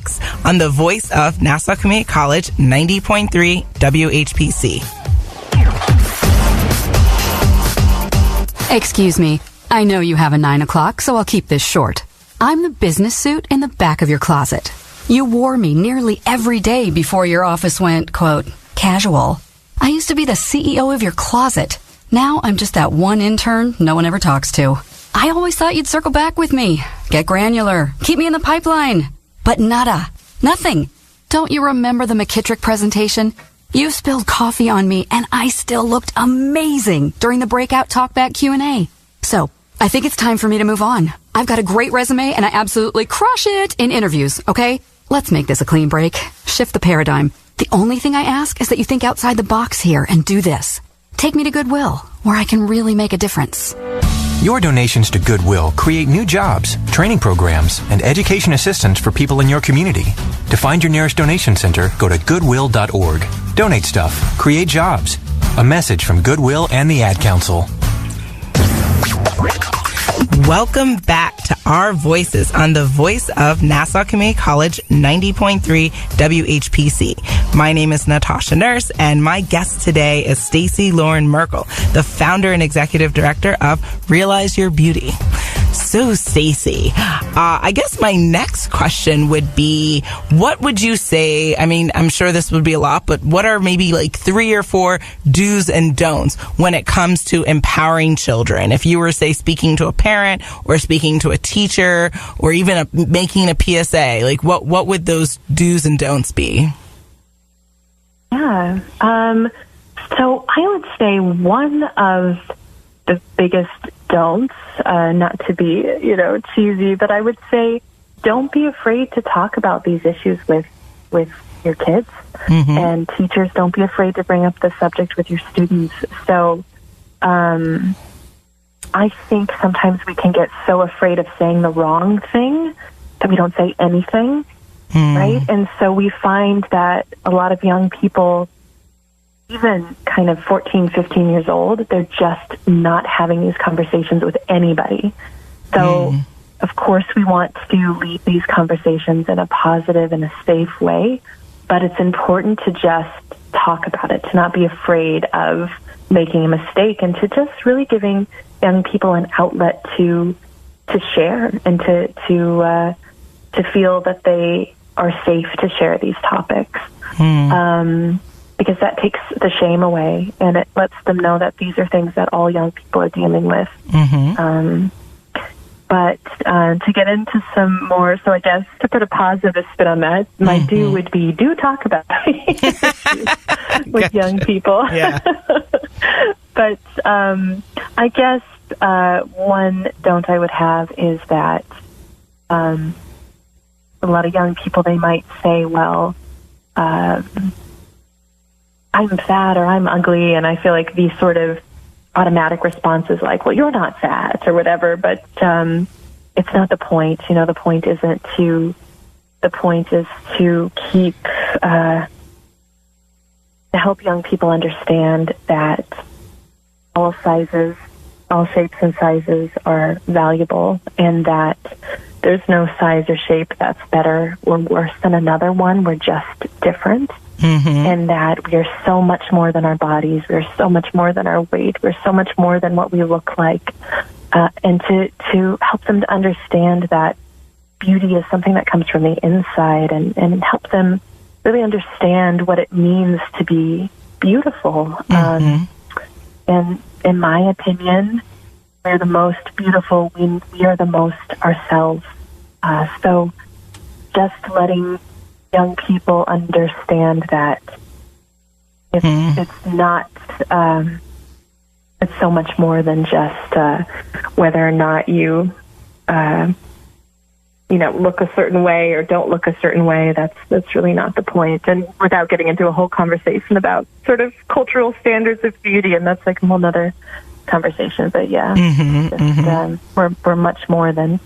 6 on the voice of Nassau Community College 90.3 WHPC. Excuse me. I know you have a 9 o'clock, so I'll keep this short. I'm the business suit in the back of your closet. You wore me nearly every day before your office went, quote, casual. I used to be the CEO of your closet. Now I'm just that one intern no one ever talks to. I always thought you'd circle back with me. Get granular. Keep me in the pipeline. But nada. Nothing. Don't you remember the McKittrick presentation? You spilled coffee on me, and I still looked amazing during the breakout talkback Q&A. So, I think it's time for me to move on. I've got a great resume, and I absolutely crush it in interviews, okay? Let's make this a clean break. Shift the paradigm. The only thing I ask is that you think outside the box here and do this. Take me to Goodwill, where I can really make a difference. Your donations to Goodwill create new jobs, training programs, and education assistance for people in your community. To find your nearest donation center, go to goodwill.org. Donate stuff. Create jobs. A message from Goodwill and the Ad Council. Welcome back to Our Voices on the voice of Nassau Community College 90.3 WHPC. My name is Natasha Nurse, and my guest today is Stacey Lorin Merkl, the founder and executive director of Realize Your Beauty. So, Stacey, I guess my next question would be, what would you say, I mean, I'm sure this would be a lot, but what are maybe like 3 or 4 do's and don'ts when it comes to empowering children? If you were, say, speaking to a parent or speaking to a teacher or even making a PSA, like what would those do's and don'ts be? Yeah. So I would say one of the biggest don'ts, not to be, cheesy, but I would say don't be afraid to talk about these issues with your kids. Mm-hmm. And teachers, don't be afraid to bring up the subject with your students. So I think sometimes we can get so afraid of saying the wrong thing that we don't say anything, right? And so we find that a lot of young people, even kind of 14, 15 years old, they're just not having these conversations with anybody. So, of course, we want to lead these conversations in a positive and a safe way, but it's important to just talk about it, to not be afraid of making a mistake, and to just really giving young people an outlet to share and to feel that they are safe to share these topics. Because that takes the shame away, and it lets them know that these are things that all young people are dealing with. But to get into some more, so I guess to put a positive spin on that, my do would be do talk about with young people. Yeah. But I guess one don't I would have is that a lot of young people, they might say, well, I'm fat or I'm ugly, and I feel like these sort of automatic responses like, well, you're not fat or whatever, but it's not the point. The point isn't to, the point is to keep, to help young people understand that all sizes, all shapes and sizes are valuable, and that there's no size or shape that's better or worse than another one. We're just different. And that we are so much more than our bodies. We're so much more than our weight. We're so much more than what we look like. And to help them to understand that beauty is something that comes from the inside, and help them really understand what it means to be beautiful. And in my opinion, we're the most beautiful. We are the most ourselves. So just letting young people understand that it's not, it's so much more than just whether or not you, look a certain way or don't look a certain way. That's really not the point. And without getting into a whole conversation about sort of cultural standards of beauty, and that's like a whole nother conversation. But yeah, we're much more than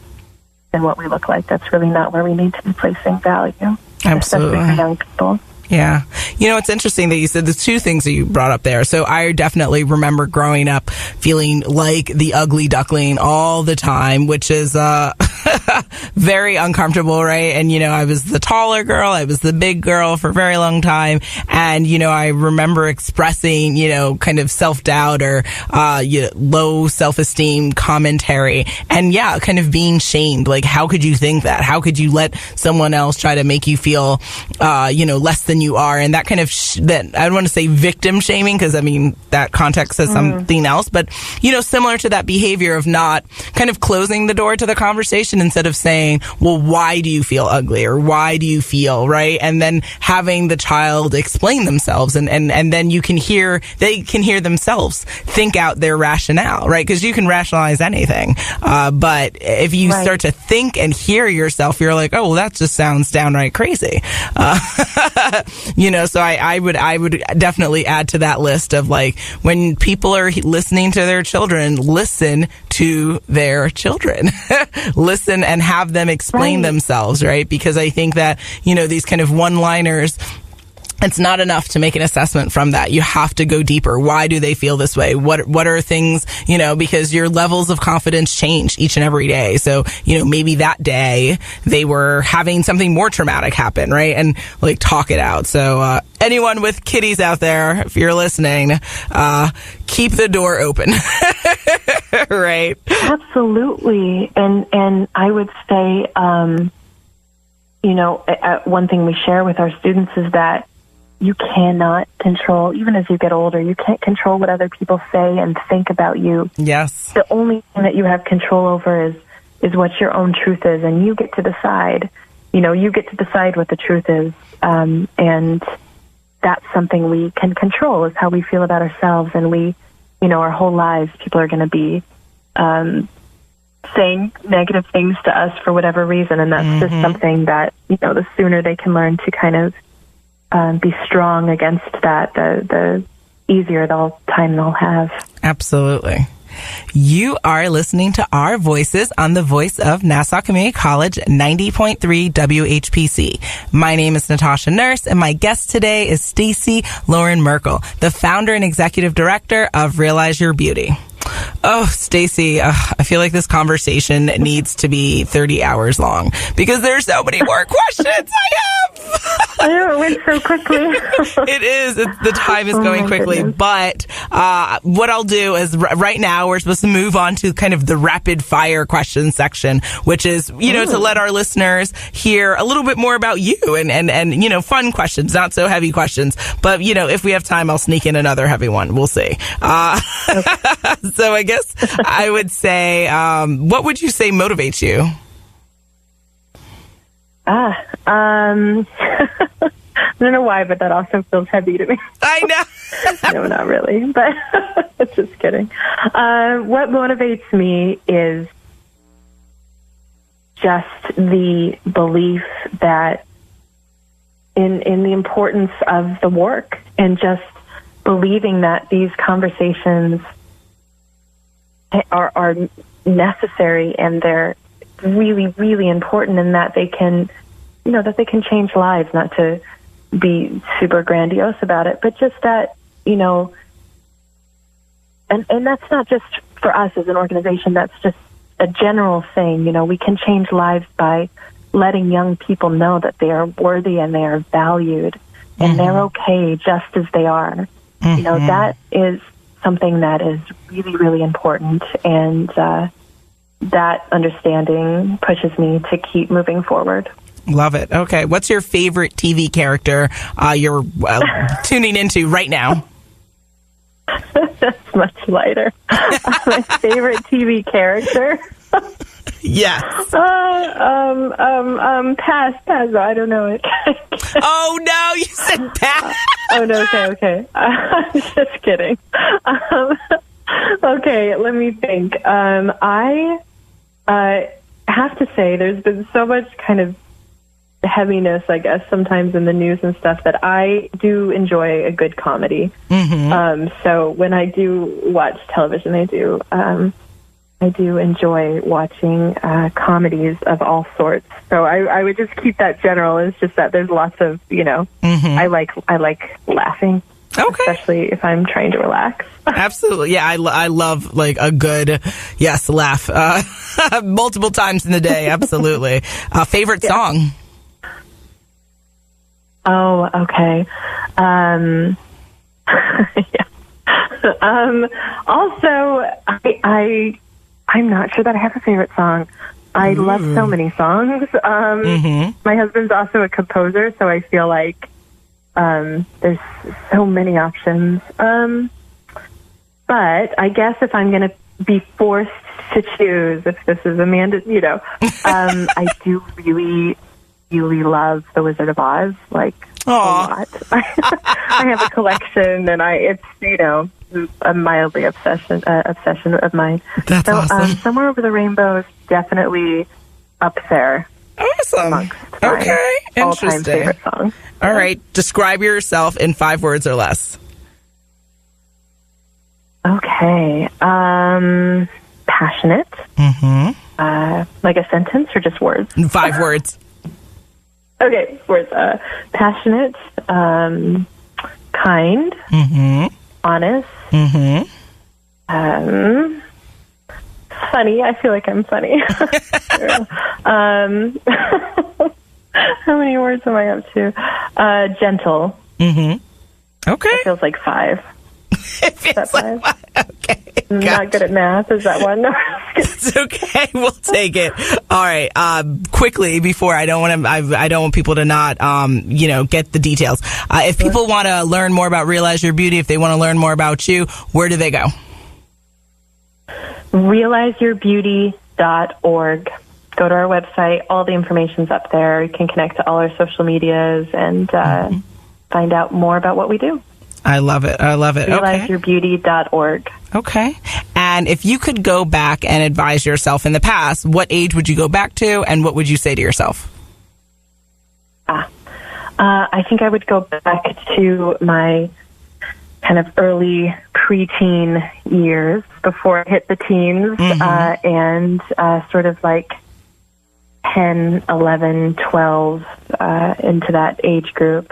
what we look like. That's really not where we need to be placing value. Absolutely. Especially for young people. Yeah. It's interesting that you said the 2 things that you brought up there. So I definitely remember growing up feeling like the ugly duckling all the time, which is, very uncomfortable, right? And, I was the taller girl. I was the big girl for a very long time. And, I remember expressing, kind of self-doubt or low self-esteem commentary. And, kind of being shamed. Like, how could you think that? How could you let someone else try to make you feel, less than you are? And that kind of, that I don't want to say victim shaming, because, that context says something else. But, similar to that behavior of not kind of closing the door to the conversation instead of saying, well, why do you feel ugly, or why do you feel, right? And then having the child explain themselves, and then they can hear themselves think out their rationale, right? Because you can rationalize anything. But if you start to think and hear yourself, you're like, oh, well, that just sounds downright crazy. So I would definitely add to that list of, like, when people are listening to their children, listen to their children. Listen and have them explain themselves, right? Because I think that, these kind of one-liners, it's not enough to make an assessment from that. You have to go deeper. Why do they feel this way? What are things, because your levels of confidence change each and every day. So, maybe that day they were having something more traumatic happen, right? And, like, talk it out. So, anyone with kiddies out there, if you're listening, keep the door open. Right? Absolutely. And I would say, one thing we share with our students is that you cannot control, even as you get older, you can't control what other people say and think about you. Yes. The only thing that you have control over is what your own truth is, and you get to decide. You get to decide what the truth is, and that's something we can control, is how we feel about ourselves. And we, our whole lives, people are going to be saying negative things to us for whatever reason, and that's just something that, the sooner they can learn to kind of be strong against that, the easier time they'll have. Absolutely. You are listening to Our Voices on the voice of Nassau Community College 90.3 WHPC. My name is Natasha Nurse, and my guest today is Stacey Lorin Merkl, the founder and executive director of Realize Your Beauty. Oh, Stacey, I feel like this conversation needs to be 30 hours long because there's so many more questions I have. I know, it went so quickly. It is. The time is going quickly. Goodness. But what I'll do is right now we're supposed to move on to kind of the rapid fire question section, which is, to let our listeners hear a little bit more about you and fun questions, not so heavy questions. But, if we have time, I'll sneak in another heavy one. We'll see. Okay. So I guess I would say, what would you say motivates you? I don't know why, but that also feels heavy to me. I know. No, not really, but just kidding. What motivates me is just the belief that in the importance of the work, and just believing that these conversations are necessary, and they're really, really important, and that they can, that they can change lives. Not to be super grandiose about it, but just that, and that's not just for us as an organization. That's just a general thing. We can change lives by letting young people know that they are worthy and they are valued, and they're okay just as they are. That is something that is really, really important, and that understanding pushes me to keep moving forward. Love it. Okay. What's your favorite TV character you're tuning into right now? That's much lighter. My favorite TV character? Yes. Pass. I don't know. Oh, no, you said pass. Oh, no, okay. I'm just kidding. Okay, let me think. I have to say there's been so much kind of heaviness, I guess, sometimes in the news and stuff, that I do enjoy a good comedy. So when I do watch television, I do enjoy watching comedies of all sorts. So I would just keep that general. It's just that there's lots of, I like laughing. especially if I'm trying to relax. Absolutely. Yeah, I love like a good, laugh multiple times in the day. Absolutely. Favorite song? Oh, okay. Also, I'm not sure that I have a favorite song. I love so many songs. My husband's also a composer, so I feel like there's so many options. But I guess if I'm going to be forced to choose, if this is Amanda, I do really, really love The Wizard of Oz, like a lot. I have a collection, and it's a mildly obsession of mine. That's awesome. Somewhere Over the Rainbow is definitely up there. Awesome. Okay. All-time favorite song. All right. Describe yourself in 5 words or less. Okay. Passionate. Like a sentence or just words? 5 words. Okay. Words. Passionate. Kind. Honest. Funny. I feel like I'm funny. How many words am I up to? Gentle. Okay. It feels like 5. It feels like 5. Okay. I'm not good at math. Is that one? No. It's okay. We'll take it. All right. Quickly, before I don't want people to not, get the details. If people want to learn more about Realize Your Beauty, if they want to learn more about you, where do they go? RealizeYourBeauty.org. Go to our website. All the information's up there. You can connect to all our social medias and find out more about what we do. I love it. RealizeYourBeauty.org. Okay. And if you could go back and advise yourself in the past, what age would you go back to, and what would you say to yourself? I think I would go back to my kind of early preteen years before I hit the teens, and sort of like 10, 11, 12 into that age group.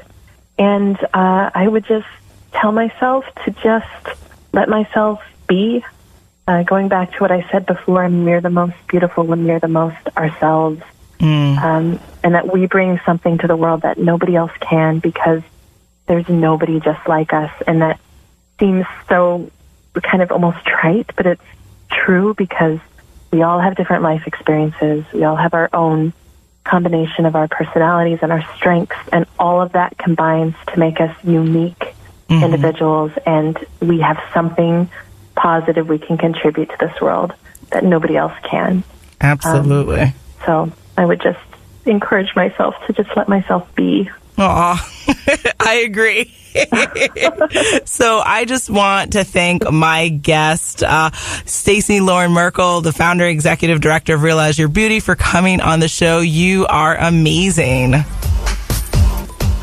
And I would just tell myself to just let myself be. Going back to what I said before, we're the most beautiful when we're the most ourselves. And that we bring something to the world that nobody else can, because there's nobody just like us. And that seems so kind of almost trite, but it's true, because we all have different life experiences. We all have our own combination of our personalities and our strengths, and all of that combines to make us unique individuals, and we have something positive we can contribute to this world that nobody else can. Absolutely. So I would just encourage myself to just let myself be. Aw, I agree. So I just want to thank my guest, Stacey Lorin Merkl, the founder, executive director of Realize Your Beauty, for coming on the show. You are amazing.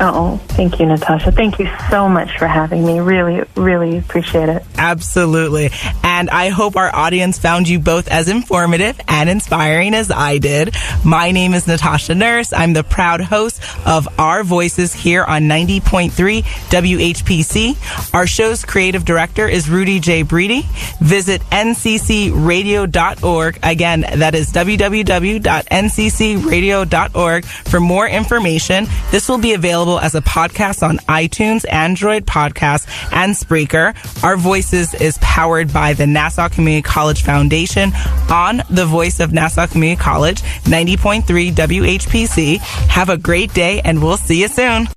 Oh, thank you, Natasha. Thank you so much for having me. Really, really appreciate it. Absolutely. And I hope our audience found you both as informative and inspiring as I did. My name is Natasha Nurse. I'm the proud host of Our Voices here on 90.3 WHPC. Our show's creative director is Rudy J. Breedy. Visit nccradio.org. Again, that is www.nccradio.org for more information. This will be available as a podcast on iTunes, Android Podcasts, and Spreaker. Our Voices is powered by the Nassau Community College Foundation on the voice of Nassau Community College, 90.3 WHPC. Have a great day, and we'll see you soon.